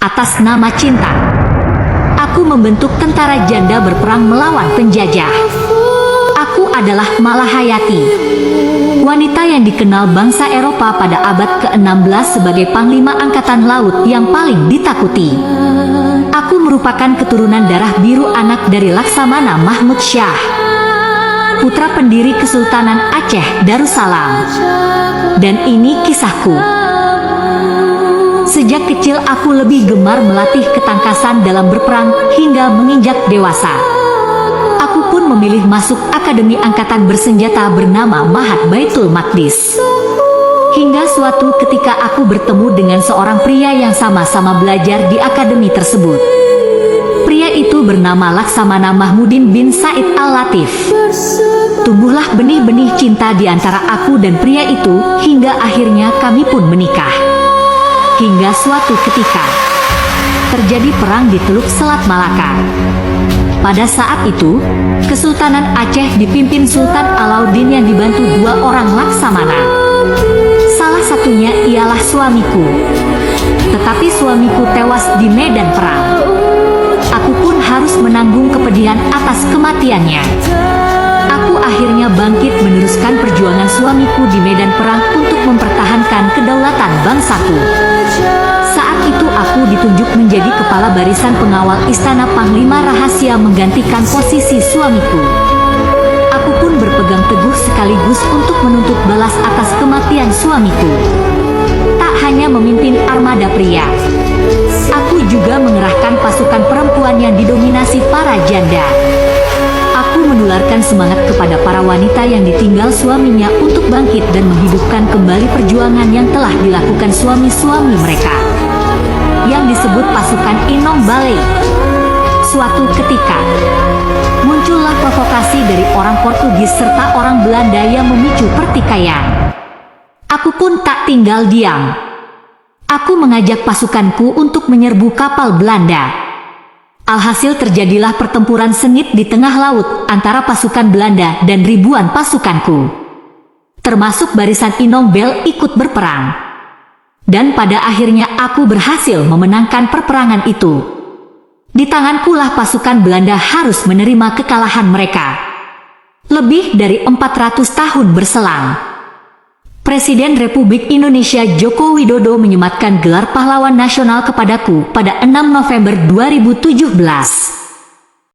atas nama cinta. Aku membentuk tentara janda berperang melawan penjajah. Aku adalah Malahayati, wanita yang dikenal bangsa Eropa pada abad ke-16 sebagai panglima angkatan laut yang paling ditakuti. Aku merupakan keturunan darah biru anak dari Laksamana Mahmud Syah, putra pendiri Kesultanan Aceh Darussalam. Dan ini kisahku. Sejak kecil aku lebih gemar melatih ketangkasan dalam berperang hingga menginjak dewasa. Aku pun memilih masuk Akademi Angkatan Bersenjata bernama Mahat Baitul Maqdis. Hingga suatu ketika aku bertemu dengan seorang pria yang sama-sama belajar di akademi tersebut. Pria itu bernama Laksamana Mahmudin bin Said Al-Latif. Tumbuhlah benih-benih cinta di antara aku dan pria itu hingga akhirnya kami pun menikah. Hingga suatu ketika terjadi perang di Teluk Selat Malaka. Pada saat itu, Kesultanan Aceh dipimpin Sultan Alauddin yang dibantu 2 orang laksamana. Salah satunya ialah suamiku. Tetapi suamiku tewas di medan perang. Aku pun harus menanggung kepedihan atas kematiannya. Aku akhirnya bangkit meneruskan perjuangan suamiku di medan perang untuk mempertahankan kedaulatan bangsaku. Saat itu aku ditunjuk menjadi kepala barisan pengawal istana Panglima Rahasia menggantikan posisi suamiku. Aku pun berpegang teguh sekaligus untuk menuntut balas atas kematian suamiku. Tak hanya memimpin armada pria, aku juga mengerahkan pasukan perempuan yang didominasi para janda. Aku menularkan semangat kepada para wanita yang ditinggal suaminya untuk bangkit dan menghidupkan kembali perjuangan yang telah dilakukan suami-suami mereka, yang disebut pasukan Inong Balai. Suatu ketika, muncullah provokasi dari orang Portugis serta orang Belanda yang memicu pertikaian. Aku pun tak tinggal diam. Aku mengajak pasukanku untuk menyerbu kapal Belanda. Alhasil terjadilah pertempuran sengit di tengah laut antara pasukan Belanda dan ribuan pasukanku. Termasuk barisan Inong Bel ikut berperang. Dan pada akhirnya aku berhasil memenangkan perperangan itu. Di tangankulah pasukan Belanda harus menerima kekalahan mereka. Lebih dari 400 tahun berselang, Presiden Republik Indonesia Joko Widodo menyematkan gelar pahlawan nasional kepadaku pada 6 November 2017.